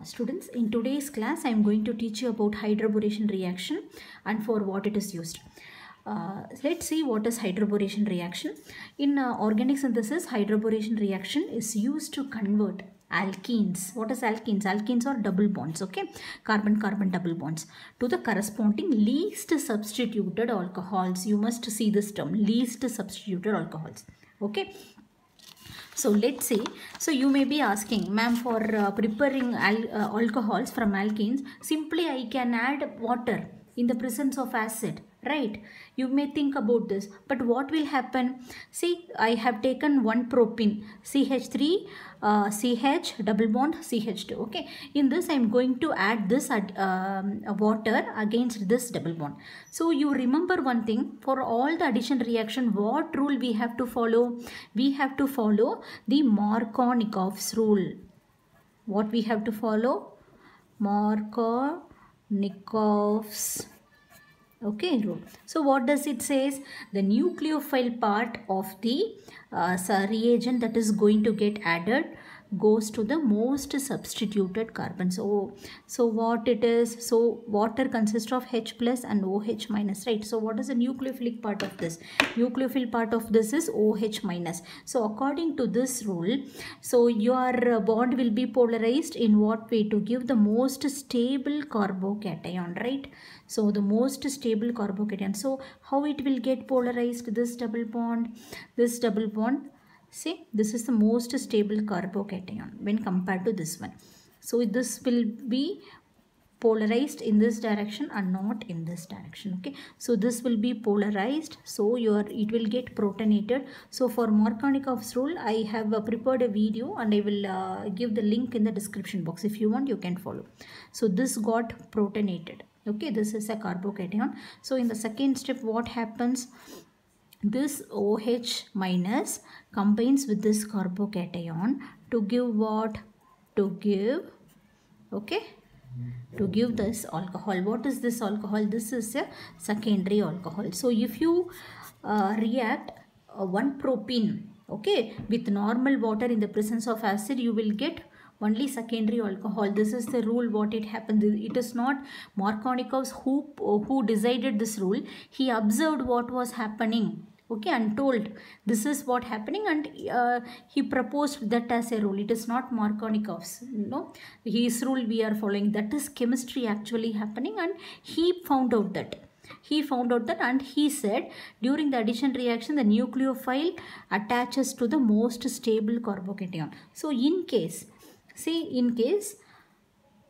Students, in today's class I am going to teach you about hydroboration reaction and for what it is used. Let's see what is hydroboration reaction. In organic synthesis, hydroboration reaction is used to convert alkenes. What is alkenes? Alkenes are double bonds, okay? Carbon-carbon double bonds to the corresponding least substituted alcohols. You must see this term, least substituted alcohols, okay? So let's say, so you may be asking, ma'am, for preparing alcohols from alkenes, simply I can add water in the presence of acid, right? You may think about this, but what will happen? See, I have taken one propene, CH3, CH double bond CH2, okay? In this I am going to add this water against this double bond. So you remember one thing, for all the addition reaction, what rule we have to follow? We have to follow the Markovnikov's rule. What we have to follow? Markovnikov's rule. So what does it says? The nucleophile part of the reagent that is going to get added goes to the most substituted carbon. So what it is? So water consists of H plus and OH minus, right? So what is the nucleophilic part of this? Nucleophile part of this is OH minus. So according to this rule, so your bond will be polarized in what way? To give the most stable carbocation, right? So the most stable carbocation. So how it will get polarized? This double bond, see, this is the most stable carbocation when compared to this one. So this will be polarized in this direction and not in this direction, okay? So this will be polarized, so it will get protonated. So for Markovnikov's rule, I have prepared a video and I will give the link in the description box. If you want, you can follow. So this got protonated, okay? This is a carbocation. So in the second step, what happens? This OH minus combines with this carbocation to give what? To give, okay? To give this alcohol. What is this alcohol? This is a secondary alcohol. So if you react one propene, okay, with normal water in the presence of acid, you will get only secondary alcohol. This is the rule. What it happened? It is not Markovnikov's who decided this rule. He observed what was happening, okay, and told this is what happening, and he proposed that as a rule. It is not Markovnikov's, his rule we are following. That is chemistry actually happening, and he found out that. And he said during the addition reaction, the nucleophile attaches to the most stable carbocation. So in case,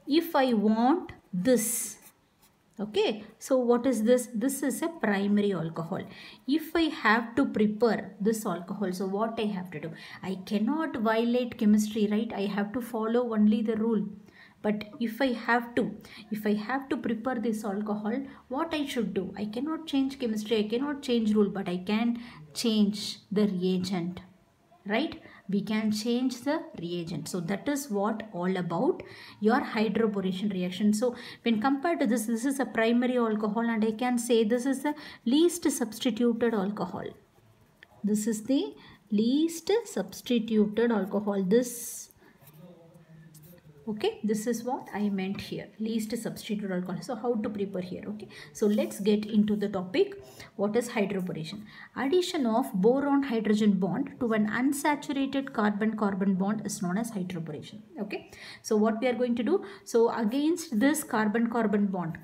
if I want this, okay, so what is this? This is a primary alcohol. If I have to prepare this alcohol, so what I have to do? I cannot violate chemistry, right? I have to follow only the rule. But if I have to prepare this alcohol, what I should do? I cannot change chemistry, I cannot change rule, but I can change the reagent, right? We can change the reagent. So that is what all about your hydroboration reaction. So when compared to this is a primary alcohol, and I can say this is the least substituted alcohol. This is the least substituted alcohol. Okay, this is what I meant here, least substituted alcohol. So how to prepare here, okay? So let's get into the topic. What is hydroboration? Addition of boron hydrogen bond to an unsaturated carbon-carbon bond is known as hydroboration, okay? So what we are going to do? So against this carbon-carbon bond,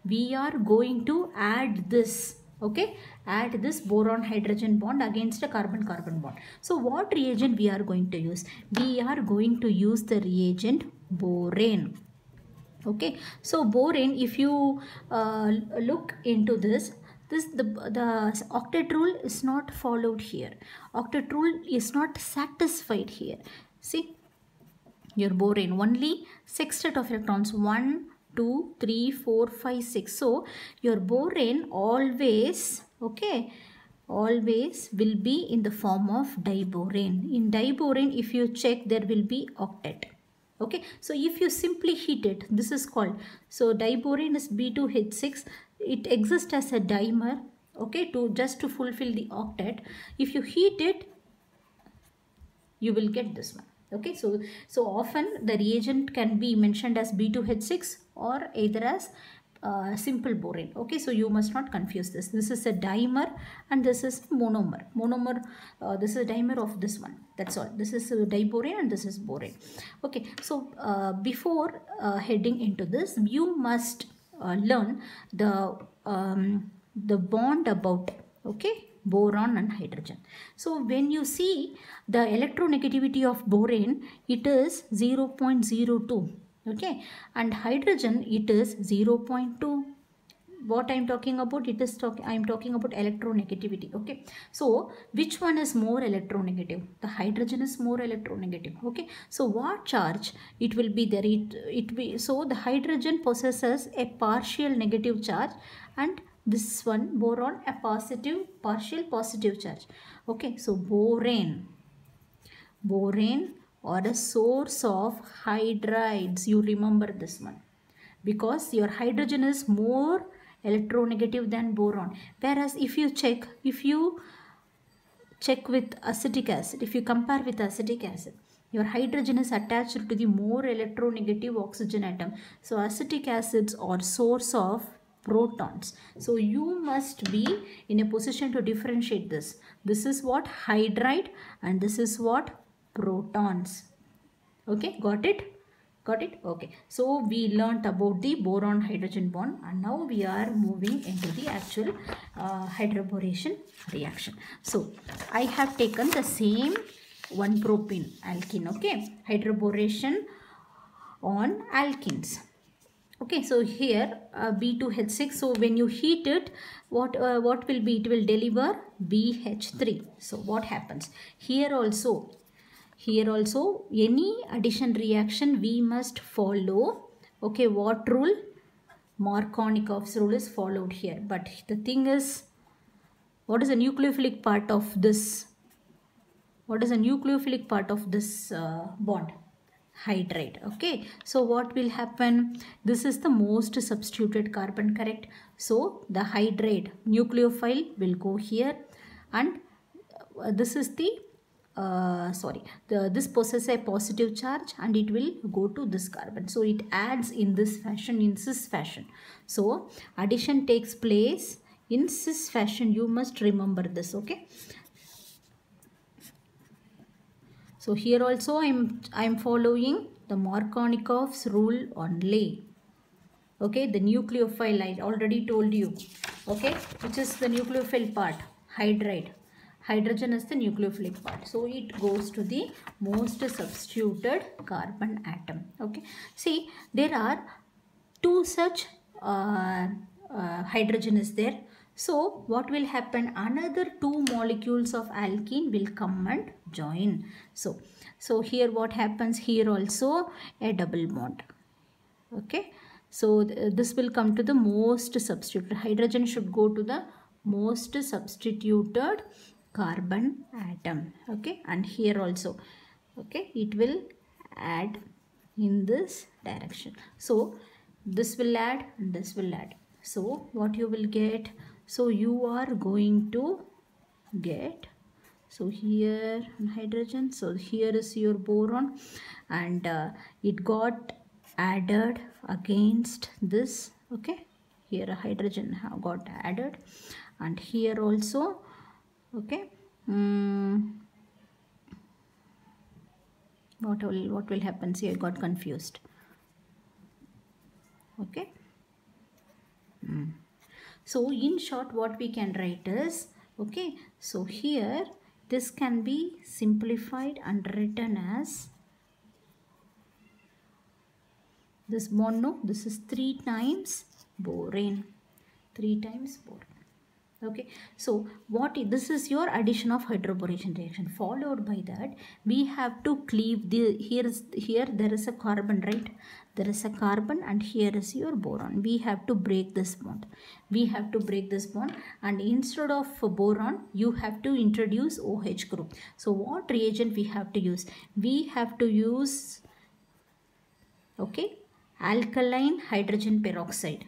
we are going to add this, okay, add this boron hydrogen bond against a carbon-carbon bond. So what reagent we are going to use? We are going to use the reagent borane, okay? So borane, if you look into this, the octet rule is not followed here. Octet rule is not satisfied here. See, your borane, only sextet of electrons, 1, 2, 3, 4, 5, 6. So your borane always, okay, always will be in the form of diborane. In diborane, if you check, there will be octet. Okay, so if you simply heat it, this is called, so diborane is B2H6. It exists as a dimer, okay, just to fulfill the octet. If you heat it, you will get this one. Okay, so often the reagent can be mentioned as B2H6 or either as simple borane. Okay, so you must not confuse this. This is a dimer and this is monomer. This is a dimer of this one. That's all. This is diborane and this is borane. Okay, so before heading into this, you must learn the bond about, okay, boron and hydrogen. So when you see the electronegativity of borane, it is 0.02, okay, and hydrogen it is 0.2. What I am talking about, I am talking about electronegativity. Okay, so which one is more electronegative? The hydrogen is more electronegative. Okay, so what charge it will be there? So the hydrogen possesses a partial negative charge and this one boron a partial positive charge. Okay, so borane or a source of hydrides. You remember this one because your hydrogen is more electronegative than boron. Whereas if you check with acetic acid, if you compare with acetic acid, your hydrogen is attached to the more electronegative oxygen atom. So acetic acids are source of protons. So you must be in a position to differentiate this. This is what hydride and this is what protons. Okay, got it? Okay, so we learnt about the boron hydrogen bond and now we are moving into the actual hydroboration reaction. So I have taken the same 1-propene alkene, okay, hydroboration on alkenes. Okay, so here B2H6, so when you heat it, what will be? It will deliver BH3. So what happens? Here also any addition reaction we must follow, okay, what rule? Markovnikov's rule is followed here. But the thing is, what is the nucleophilic part of this? What is the nucleophilic part of this bond? Hydride. Okay, so what will happen? This is the most substituted carbon, correct? So the hydride nucleophile will go here and this is the this possesses a positive charge and it will go to this carbon. So it adds in this fashion, in cis fashion. So addition takes place in cis fashion. You must remember this, okay? So here also I am following the Markovnikov's rule only. Okay, the nucleophile I already told you. Okay, which is the nucleophile part? Hydride. Hydrogen is the nucleophilic part. So it goes to the most substituted carbon atom. Okay, see there are two such hydrogen is there. So what will happen? Another 2 molecules of alkene will come and join. So here what happens? Here also a double bond. Okay, so this will come to the most substituted. Hydrogen should go to the most substituted carbon atom. Okay, and here also, okay, it will add in this direction. So this will add and this will add. So what you will get? So you are going to get, so here hydrogen, so here is your boron and it got added against this. Okay, here a hydrogen got added and here also. Okay, what will happen? See, I got confused. Okay. So in short, what we can write is, okay, so here this can be simplified and written as this mono. This is 3 times borane. 3 times borane. Okay, so this is your addition of hydroboration reaction. Followed by that, we have to cleave the here there is a carbon, right? There is a carbon and here is your boron. We have to break this bond. And instead of boron, you have to introduce OH group. So what reagent we have to use? We have to use, okay, alkaline hydrogen peroxide.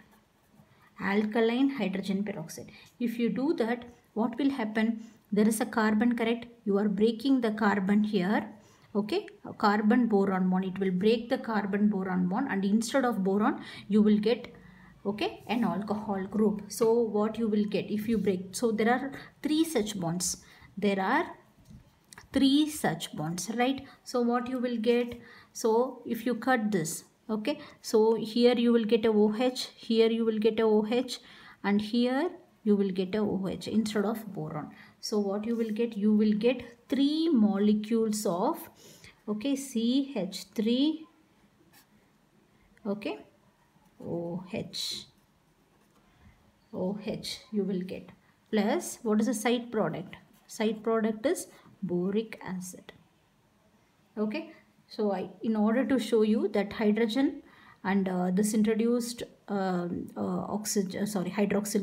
If you do that, what will happen? There is a carbon, correct? You are breaking the carbon here okay, a carbon boron bond. It will break the carbon boron bond, and instead of boron you will get, okay, an alcohol group. So what you will get if you break, so there are 3 such bonds, there are 3 such bonds, right? So what you will get, so if you cut this, okay, so here you will get a OH, here you will get a OH, and here you will get a OH instead of boron. So what you will get, you will get 3 molecules of, okay, CH3, okay, OH you will get, plus what is the side product? Side product is boric acid. Okay, so in order to show you that hydrogen and this introduced hydroxyl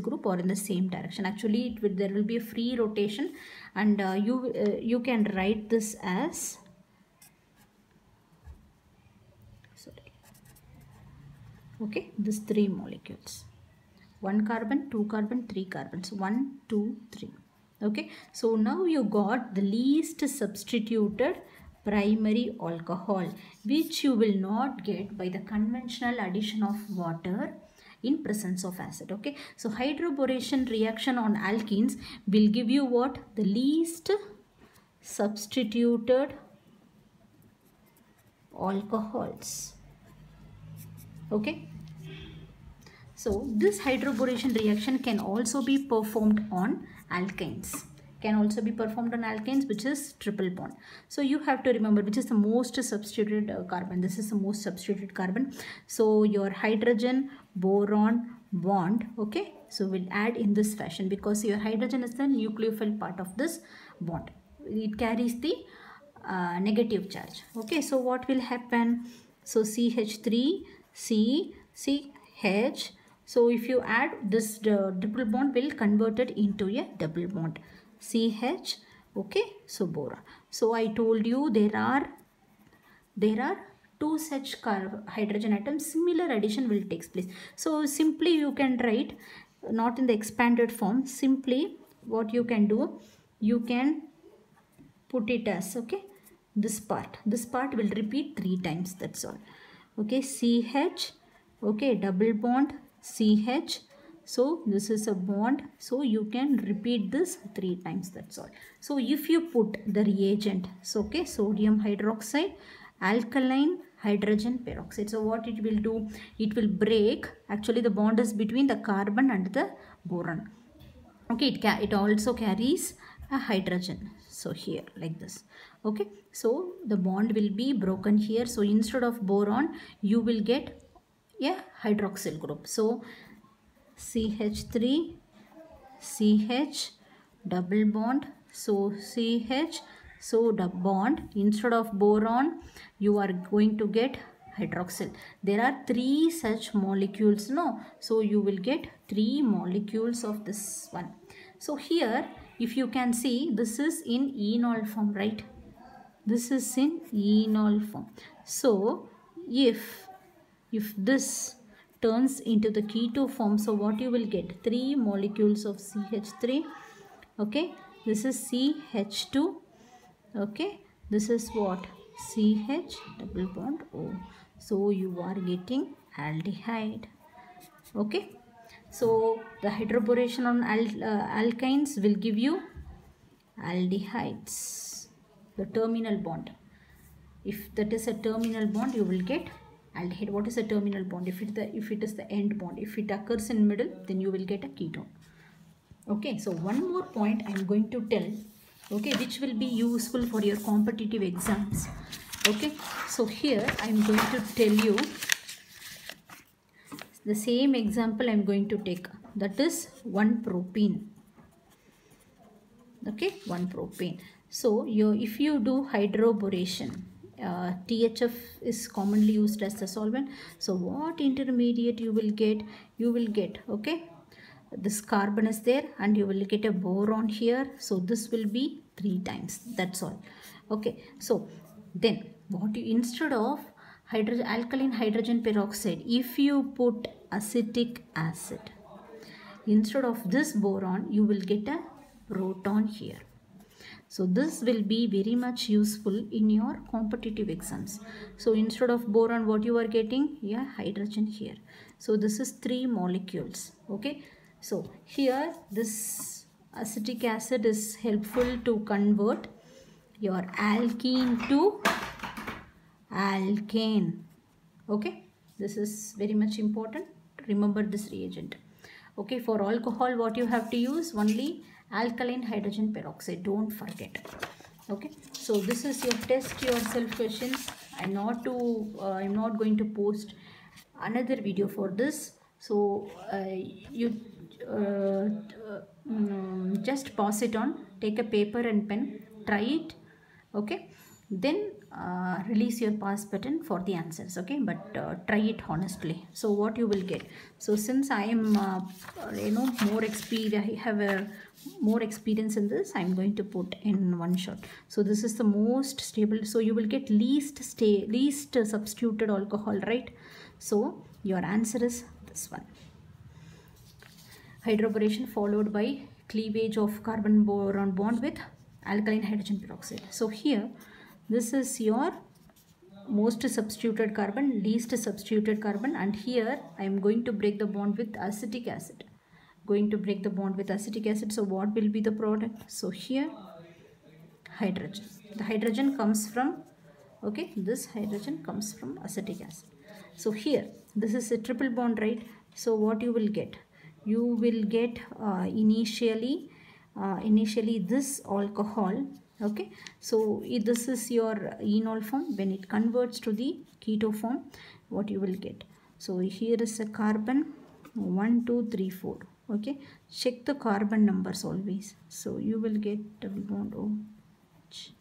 group are in the same direction. Actually there will be a free rotation, and you can write this as, okay, these 3 molecules, 1 carbon, 2 carbon, 3 carbons, 1, 2, 3. Okay, so now you got the least substituted primary alcohol, which you will not get by the conventional addition of water in presence of acid. Okay, so hydroboration reaction on alkenes will give you what? The least substituted alcohols. Okay, so this hydroboration reaction can also be performed on alkanes, which is triple bond. So you have to remember which is the most substituted carbon. This is the most substituted carbon. So your hydrogen boron bond, okay, so we'll add in this fashion, because your hydrogen is the nucleophile part of this bond. It carries the negative charge. Okay, so what will happen? So CH3 CH. So if you add this, triple bond will convert it into a double bond, CH, okay, so boron. So I told you there are 2 such hydrogen atoms, similar addition will take place. So simply you can write, not in the expanded form, simply what you can do, you can put it as, okay, this part will repeat 3 times, that's all. Okay, CH, okay, double bond, CH, so this is a bond, so you can repeat this 3 times, that's all. So if you put the reagent, so okay, sodium hydroxide, alkaline hydrogen peroxide, so what it will do, it will break, actually the bond is between the carbon and the boron. Okay, it also carries a hydrogen, so here like this. Okay, so the bond will be broken here, so instead of boron you will get a hydroxyl group. So CH3 CH double bond, so CH, so the bond, instead of boron you are going to get hydroxyl. There are 3 such molecules, no, so you will get 3 molecules of this one. So here if you can see, this is in enol form, right? This is in enol form. So if this turns into the keto form, so what you will get? 3 molecules of CH3, okay, this is CH2, okay, this is what? CH double bond O. So you are getting aldehyde. Okay, so the hydroboration on alkynes will give you aldehydes, the terminal bond. If that is a terminal bond, you will get aldehyde. What is a terminal bond? If it is the end bond, if it occurs in middle, then you will get a ketone. Okay, so one more point I am going to tell, okay, which will be useful for your competitive exams. Okay, so here I am going to tell you the same example I am going to take, that is 1-propene. Okay, 1-propene. So if you do hydroboration, THF is commonly used as the solvent. So what intermediate you will get? You will get, okay, this carbon is there and you will get a boron here. So this will be 3 times, that's all. Okay, so then what you, instead of alkaline hydrogen peroxide, if you put acetic acid, instead of this boron you will get a proton here. So this will be very much useful in your competitive exams. So instead of boron, what you are getting? Yeah, hydrogen here. So this is 3 molecules. Okay. So here this acetic acid is helpful to convert your alkene to alkane. Okay. This is very much important. Remember this reagent. Okay, for alcohol, what you have to use? Only alkaline hydrogen peroxide. Don't forget. Okay, so this is your test yourself questions. I'm not going to post another video for this. So you just pause it on. Take a paper and pen. Try it. Okay, then release your pause button for the answers. Okay, but try it honestly. So what you will get? So since I am more experience, I have a more experience in this, I'm going to put in one shot. So this is the most stable. So you will get least substituted alcohol, right? So your answer is this one. Hydroboration followed by cleavage of carbon boron bond with alkaline hydrogen peroxide. So here this is your most substituted carbon, least substituted carbon, and here I am going to break the bond with acetic acid. Going to break the bond with acetic acid. So what will be the product? So here hydrogen. The hydrogen comes from, okay, this hydrogen comes from acetic acid. So here this is a triple bond, right? So what you will get? You will get initially this alcohol. Okay, so this is your enol form. When it converts to the keto form, what you will get? So here is a carbon 1 2 3 4. Okay, check the carbon numbers always. So you will get double bond OH.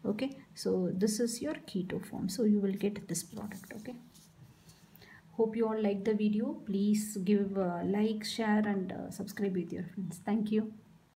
Okay, so this is your keto form. So you will get this product. Okay, hope you all like the video. Please give a like, share and subscribe with your friends. Thank you.